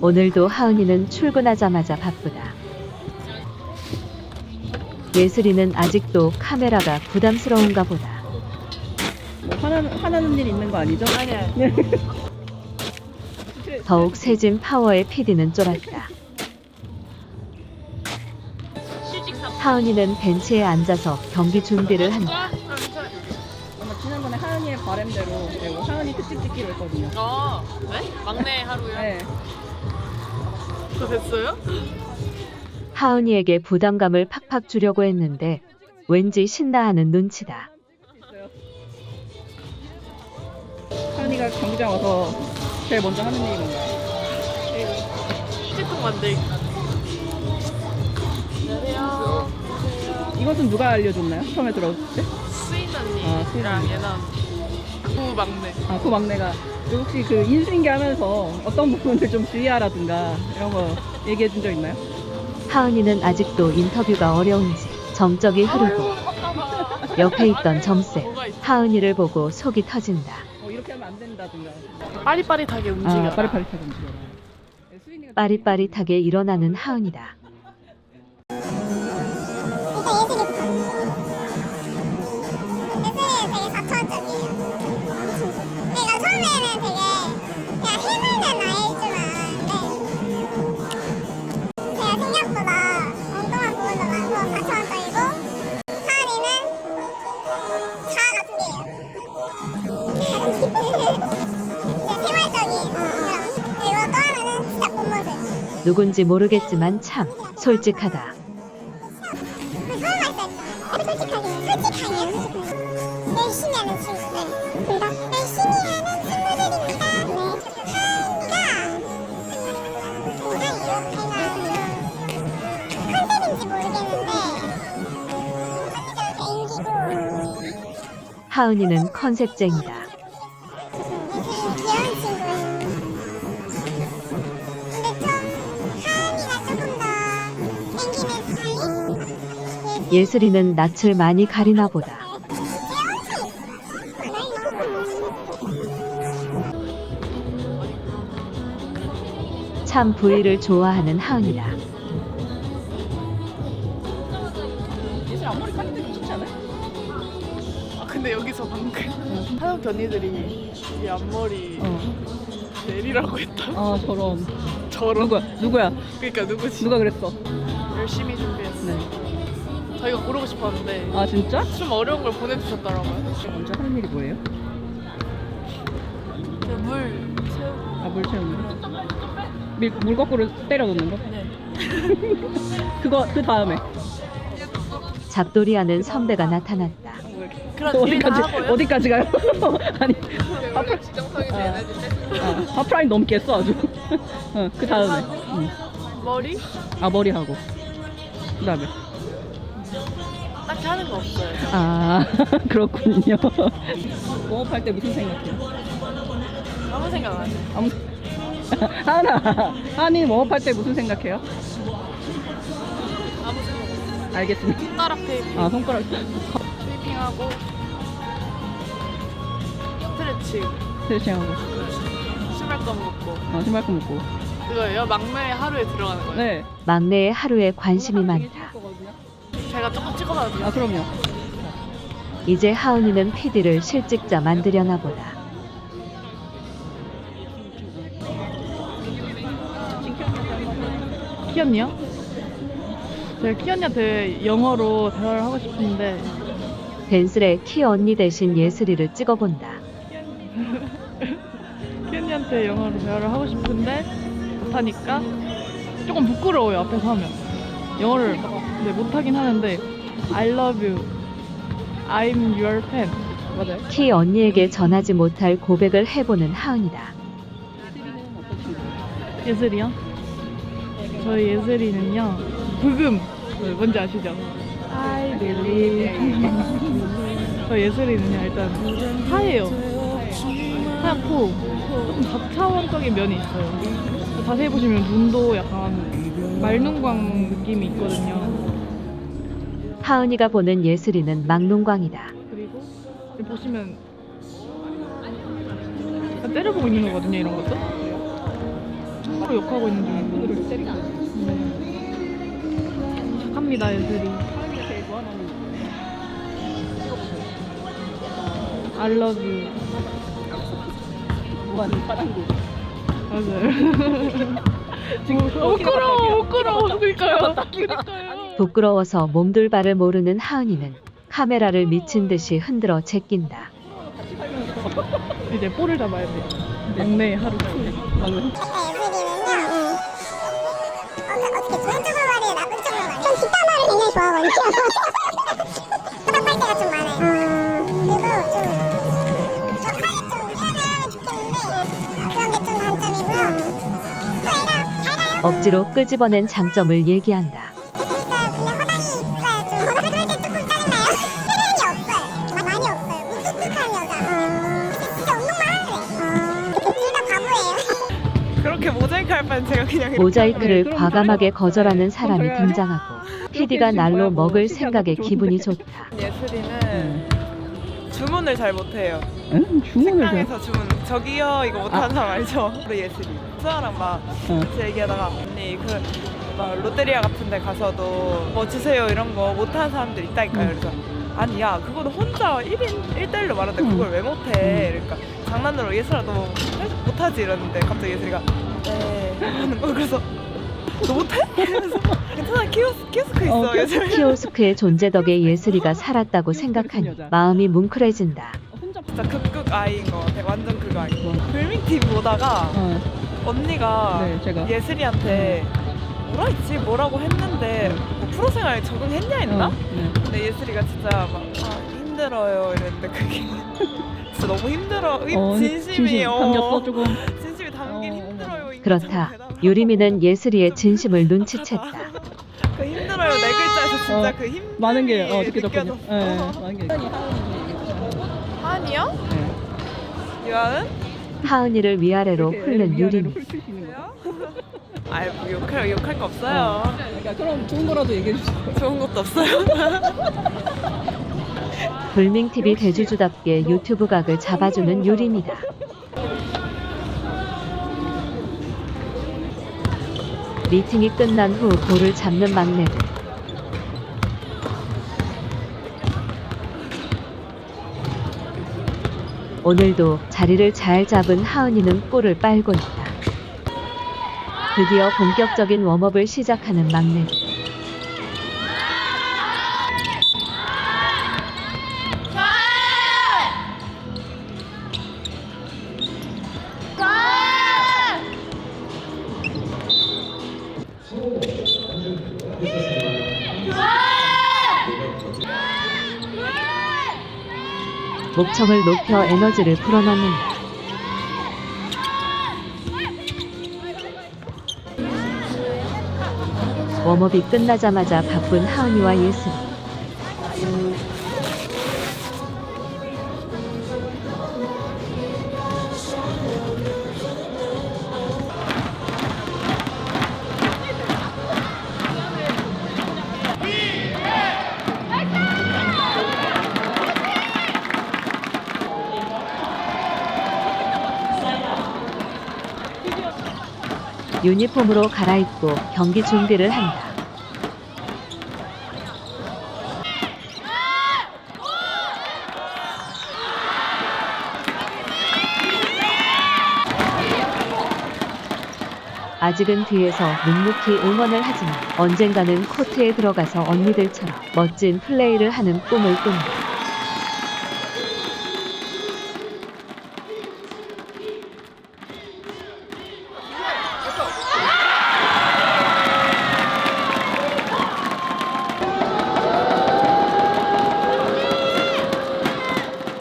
오늘도 하은이는 출근하자마자 바쁘다. 예슬이는 아직도 카메라가 부담스러운가 보다. 뭐 화나는 일 있는 거 아니죠? 아니야. 더욱 세진 파워의 PD는 쫄았다. 하은이는 벤치에 앉아서 경기 준비를 한다. 아마 지난번에 하은이의 바램대로 그리고 하은이 특집 찍기로 했거든요. 네? 막내 하루요? 네. 저 됐어요? 하은이에게 부담감을 팍팍 주려고 했는데 왠지 신나하는 눈치다. 하은이가 경기장 와서 제일 먼저 하는 일이 뭔가요? 찌통 만들기. 안녕하세요. 이것은 누가 알려줬나요? 처음에 들어올 때? 수인 아, 수인 언니랑 언니. 예나 구 막내. 아, 그 막내가 혹시 그 인수인계 하면서 어떤 부분을 좀 주의하라든가 이런 거 얘기해 준 적 있나요? 하은이는 아직도 인터뷰가 어려운지 정적이 흐르고 옆에 있던 점세 하은이를 보고 속이 터진다. 이렇게 하면 안 된다든가. 빠릿빠릿하게 움직여. 빠릿빠릿하게 움직여라. 네, 수인이가 빠릿빠릿하게 일어나는 하은이다. 누군지 모르겠지만 참 솔직하다. 열심히 하는 친구들. 그러니까 열심히 하는 친구들입니다. 컨셉인지 모르겠는데 개인기고 하은이는 컨셉쟁이다. 귀여운 친구예요. 근데 좀 하은이가 조금 더 땡기는 스타일? 예슬이는 낯을 많이 가리나 보다. 참 부위를 좋아하는 하은이다. 예슬 앞머리 까는 데 좋지 않아요? 아 근데 여기서 방금 하영기 언니들이 이 앞머리 내리라고 했다. 아, 저런. 저런. 누구야? 그러니까 누구지? 누가 그랬어? 열심히 준비했어. 네. 저희가 고르고 싶었는데 아, 진짜? 좀 어려운 걸 보내주셨더라고요. 먼저 하는 일이 뭐예요? 물 채우고. 아, 물 채우는 거? 물 거꾸로 때려 놓는 거? 네. 그 다음에 잡돌이하는 선배가 나타났다. 그런 일이나 하고요. 어디까지 가요? 아니, 원래 지정석에서 에너지 뺐어. 하프라인 넘겠어 아주. 그 다음에 머리? 아, 머리 하고 그 다음에 딱히 하는 거 없어요. 아, 그렇군요. 웜업할 때 무슨 생각해요? 아무 생각 안 해요. 아무 하은이 웜업할 때 무슨 생각해요? 아무 생각 없어요. 알겠습니다. 손가락 테이핑, 아, 손가락 스위핑하고 스트레칭, 스트레칭하고 신발끈 묶고 신발끈 묶고. 그거예요? 막내 하루에 들어가는 거예요? 네. 막내의 하루에 관심이 많다. 제가 조금 찍어봐도 돼요? 아, 그럼요. 이제 하은이는 PD를 실직자 만들려나 보다. 키 언니요? 제가 키 언니한테 영어로 대화를 하고 싶은데 벤슬의 키 언니 대신 예슬이를 찍어본다. 키 언니한테 영어로 대화를 하고 싶은데 못하니까 조금 부끄러워요 앞에서 하면 영어를 네, 못하긴 하는데 I love you, I'm your fan 맞아요? 키 언니에게 전하지 못할 고백을 해보는 하은이다. 예슬이요? 저희 예슬이는요 브금 뭔지 아시죠? I believe 저희 예슬이는요 일단 하얘요. 하얗고 조금 다차원적인 면이 있어요. 자세히 보시면 눈도 약간 말눈광 느낌이 있거든요. 하은이가 보는 예슬이는 막눈광이다. 그리고 여기 보시면 약간 때려보고 있는 거거든요 이런 것도. 일부러 욕하고 있는 중이고. 오늘을 때리고. 착합니다, 예슬이. 하은이가 제일 좋아하는 I love you. 무한 파랑구. 맞아요. 부끄러워. 그러니까요. 부끄러워서 몸둘바를 모르는 하은이는 카메라를 미친 듯이 흔들어 제낀다. 같이 살면서. 이제 볼을 잡아야 돼요. 막내 하루. 방금. 예술이는요. 어떻게 좋은 쪽으로 말해요? 나쁜 쪽으로 말해요? 전 뒷담화를 굉장히 좋아하거든요. 화답할 때가 좀 많아요. 그리고 좀 역할이 좀 유연하기 때문에 그런 게 좀 단점이고요. 또 애가 억지로 끄집어낸 장점을 얘기한다. 그러니까 그냥 허당이가 좀 허당할 때 조금 짜증나요. 세련이 없어요. 많이 없어요. 무뚝뚝한 여자. 진짜 운동만 하는데. 둘 다 바보예요. 그렇게 모자이크 할 바엔 제가 그냥 이렇게 모자이크를 그럼 과감하게 저요? 거절하는 네, 사람이 그럼 저요? 등장하고 PD가 날로 먹을 생각에 기분이 좋다. 예슬이는 주문을 잘 못해요. 응? 주문을 잘. 식당에서 주문 저기요 이거 못하는 사람 알죠? 우리 예슬이 수아랑 막 같이 얘기하다가 언니 막 롯데리아 같은 데 가서도 뭐 주세요 이런 거 못하는 사람들 있다니까요. 그래서 아니 야 그거는 혼자 1대1로 말하는데 그걸 왜 못해. 그러니까 장난으로 예슬아 너 못하지 이러는데 갑자기 예슬이가 네 하는 거. 그래서 너 못해? 이러면서 괜찮아 키오스크 있어 예슬이. 키오스크의 존재 덕에 예슬이가 살았다고 생각하니 마음이 뭉클해진다. 혼자 진짜 극극 아이인 것 같아. 완전 극 아이. 불밍 TV 보다가 언니가 네, 제가. 예슬이한테 뭐라 했지? 뭐라고 했는데 뭐 프로생활 적응했냐 했나? 네. 근데 예슬이가 진짜 막 힘들어요 이랬는데 그게 진짜 너무 힘들어. 진심이에요. 담겼어 조금. 진심이 담긴 힘들어요. 그렇다. 유리미는 예슬이의 진심을 눈치챘다. 그 힘들어요 네 글자에서 진짜 그 힘 많은 게 어떻게 적거든요. 느껴졌어. 많은 게. 하은이요? 네. 유아은? 하은이를 위아래로 이렇게 훑는 위아래로 유리미. 훑으시는 거예요? 아이 뭐 욕할 거 없어요. 그러니까 그럼 좋은 거라도 얘기해 주세요. 좋은 것도 없어요. 불밍TV 대주주답게 유튜브 각을 잡아주는 유림이다. 미팅이 끝난 후 볼을 잡는 막내들. 오늘도 자리를 잘 잡은 하은이는 볼을 빨고 있다. 드디어 본격적인 웜업을 시작하는 막내들. 목청을 높여 에너지를 불어넣는다. 웜업이 끝나자마자 바쁜 하은이와 예슬이. 유니폼으로 갈아입고 경기 준비를 한다. 아직은 뒤에서 묵묵히 응원을 하지만 언젠가는 코트에 들어가서 언니들처럼 멋진 플레이를 하는 꿈을 꾼다.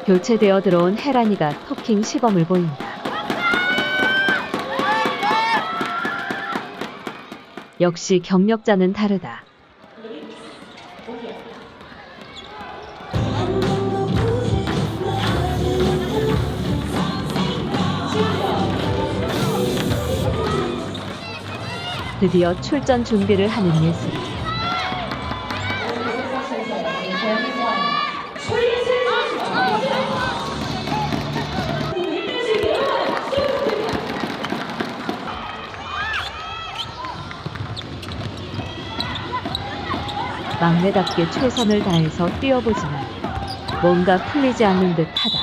교체되어 들어온 혜란이가 토킹 시범을 보인다. 역시 경력자는 다르다. 드디어 출전 준비를 하는 예슬. 막내답게 최선을 다해서 뛰어보지만 뭔가 풀리지 않는 듯하다.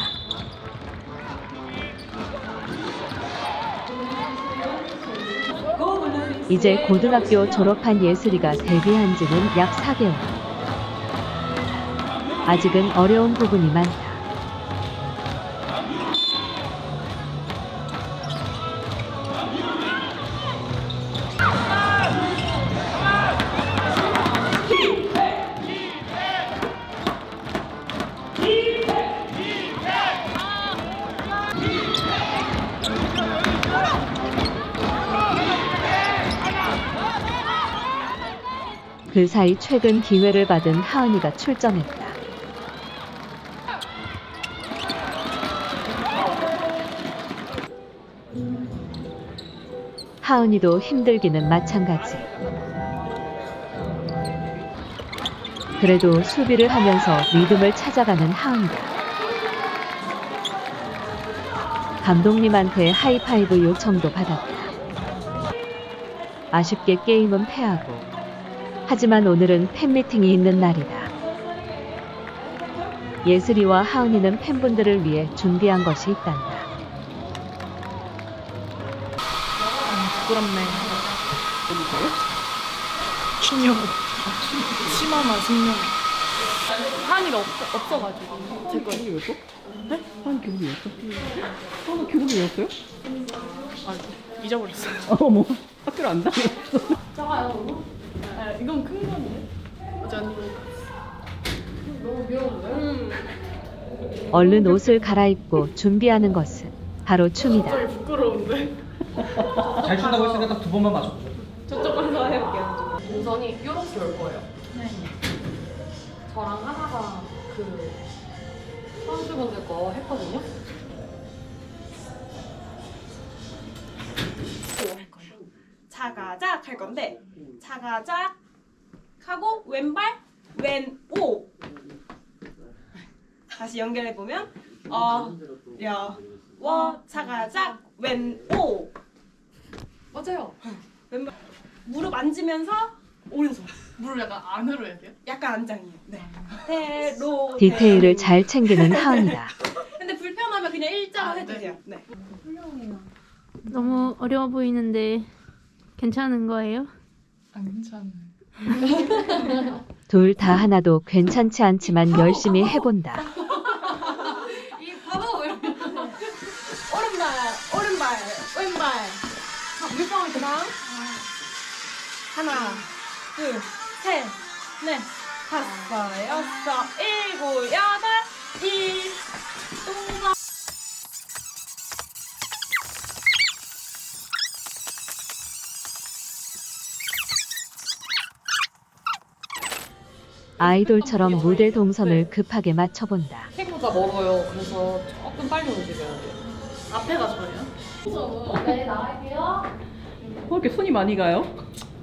이제 고등학교 졸업한 예슬이가 데뷔한 지는 약 4개월. 아직은 어려운 부분이 많다. 그 사이 최근 기회를 받은 하은이가 출전했다. 하은이도 힘들기는 마찬가지. 그래도 수비를 하면서 리듬을 찾아가는 하은이다. 감독님한테 하이파이브 요청도 받았다. 아쉽게 게임은 패하고. 하지만 오늘은 팬미팅이 있는 날이다. 예슬이와 하은이는 팬분들을 위해 준비한 것이 있단다. 부끄럽네. 신용. 심하나 신용. 하은이가 없어가지고 제 거. 교복이 왜 없어? 네? 한 교복이 왜 없어? 나 교복이 왜 없어요? 아 잊어버렸어요. 어머, 학교를 안 다녔어. 작아요. 아, 이건 큰 건데. 어제 언니 너무 귀여운데? 얼른 옷을 갈아입고 준비하는 것은 바로 춤이다. 갑자기 부끄러운데? 잘 춘다고 했으니까 딱 2번만 맞춰. 저쪽 가서 해볼게요. 우선이 이렇게 올 거예요. 네. 저랑 하나가 그 선수분들 거 했거든요. 차가작 할 건데 차가작 하고 왼발 왼오 다시 연결해 보면 어려워 차가작 왼오 맞아요. 왼발 무릎 앉으면서 오른손 물을 약간 안으로 해야 돼요? 약간 안장이에요. 네. 대로 디테일을 잘 챙기는 하은이다. 근데 불편하면 그냥 일자로 해도 네. 돼요. 네. 너무 어려워 보이는데 괜찮은 거예요? 안 괜찮아요. 둘 다 하나도 괜찮지 않지만 열심히 해본다. 이 봐봐 오른발 왼발 자 물방울 그다음 하나 둘셋넷 다섯 여섯 일곱 여덟 동작 아이돌처럼 무대 동선을 급하게 맞춰본다. 생각보다 멀어요. 그래서 조금 빨리 움직여야 돼요. 앞에가 저예요? 네, 나갈게요. 이렇게 손이 많이 가요?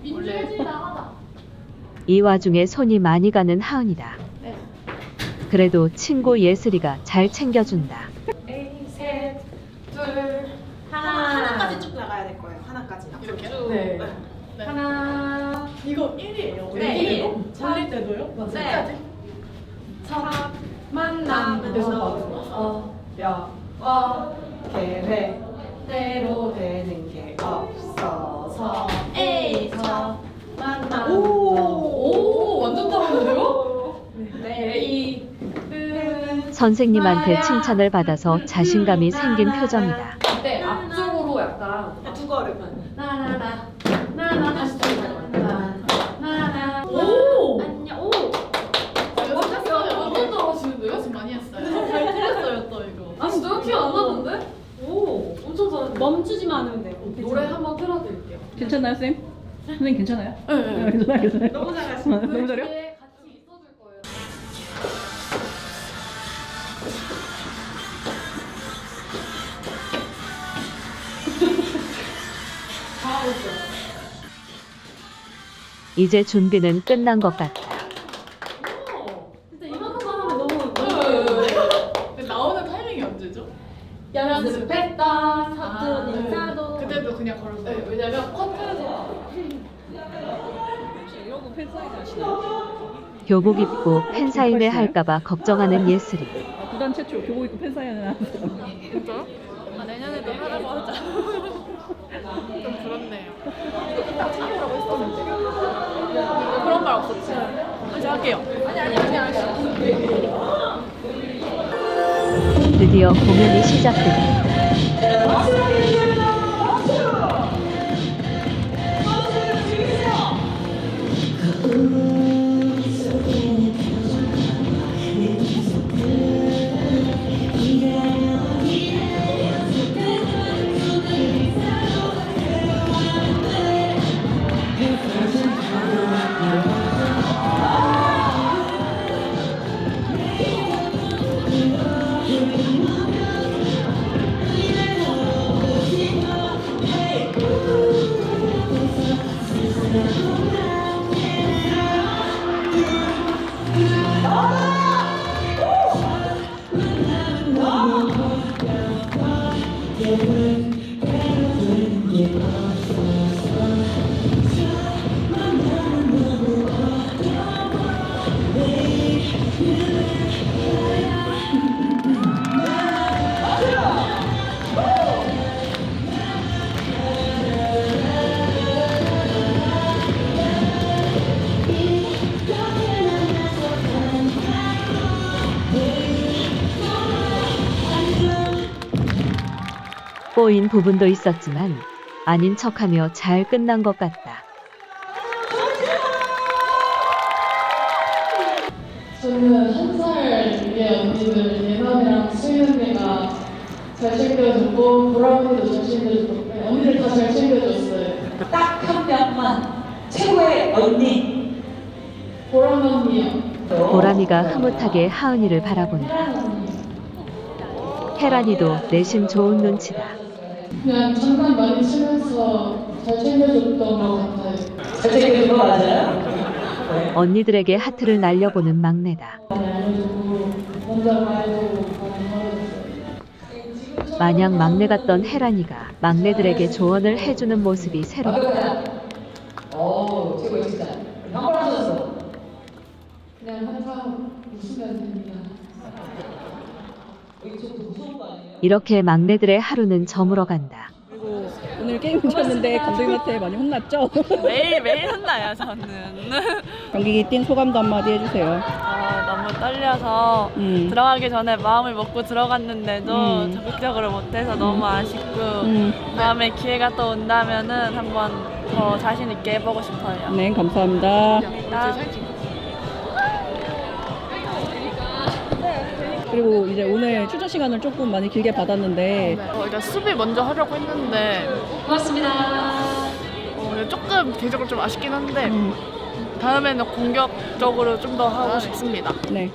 민주해지 나가자. 이 와중에 손이 많이 가는 하은이다. 그래도 친구 예슬이가 잘 챙겨준다. 셋 둘 하나까지 쭉 나가야 될 거예요. 하나까지 이렇게요? 네. 네. 하나 이거 1이에요? 네, 1. 돌릴 때도요? 네. 첫 만남 계획대로 되는 게 없어서 에이 첫 만남 오, 완전 잘하는데요? 네. 선생님한테 칭찬을 받아서 자신감이 생긴 표정이다. 네, 앞쪽으로 약간 두 걸음 나나나 다시 좀 나나 오! 안녕. 오! 완전 잘하시는데요? 지금 많이 했어요. 잘 틀렸어요 또 이거. 아 진짜요? 키 안 나는데? 오, 엄청 잘하는데. 멈추지만 않으면 돼요. 노래 한번 틀어드릴게요. 괜찮나요, 쌤? 선생님 괜찮아요? 네. 괜찮아요. 너무 잘하시네. 너무 잘해요? 네, 같이 있어줄 거예요. 이제 준비는 끝난 것 같다. 진짜 이만큼만 하면 너무 근데 나오는 타이밍이 언제죠? 연습했던 사전 인사도 그때도 그냥 걸어서. 네, 왜냐면 커트에서 이런 거 팬사인 아시나요? 교복 입고 팬사인회 할까봐 걱정하는 예슬이. 구단 최초 교복 입고 팬사인회 하는 사람. 진짜요? 아, 내년에도 하라고 하자. 좀 부럽네요. 딱 챙겨오라고 했었는데. 그런 말 없었지? 이제 할게요. 드디어 공연이 시작됩니다. 꼬인 부분도 있었지만 아닌 척하며 잘 끝난 것 같다. 저는 한 살 위에 언니들 예나이랑 수윤이가 잘 챙겨줬고 보람이도 잘 챙겨줬고 언니들 다 잘 챙겨줬어요. 딱 한 명만 최고의 언니. 보람 언니요. 보람이가 흐뭇하게 하은이를 바라본다. 혜란이도 내심 좋은 눈치다. 그냥 장난 많이 치면서 잘 챙겨줬던 것 같아요. 잘 챙겨준 거 맞아요? 언니들에게 하트를 날려보는 막내다. 많이 알려주고 혼자 말해주고 많이 말해줬어요. 마냥 막내 같던 혜란이가 막내들에게 조언을 해주는 모습이 새롭다. 최고 진짜. 한번 하셨어. 그냥 항상 웃으면 됩니다. 이렇게 막내들의 하루는 저물어 간다. 그리고 오늘 게임 오셨는데 감독님한테 많이 혼났죠? 매일 혼나요, 저는. 경기 뛴 소감도 한마디 해주세요. 너무 떨려서 들어가기 전에 마음을 먹고 들어갔는데도 적극적으로 못해서 너무 아쉽고 다음에 기회가 또 온다면은 한번 더 자신 있게 해보고 싶어요. 네, 감사합니다. 그리고 이제 오늘 출전 시간을 조금 많이 길게 받았는데 일단 수비 먼저 하려고 했는데 고맙습니다. 조금 개인적으로 좀 아쉽긴 한데 다음에는 공격적으로 좀 더 하고 싶습니다. 네.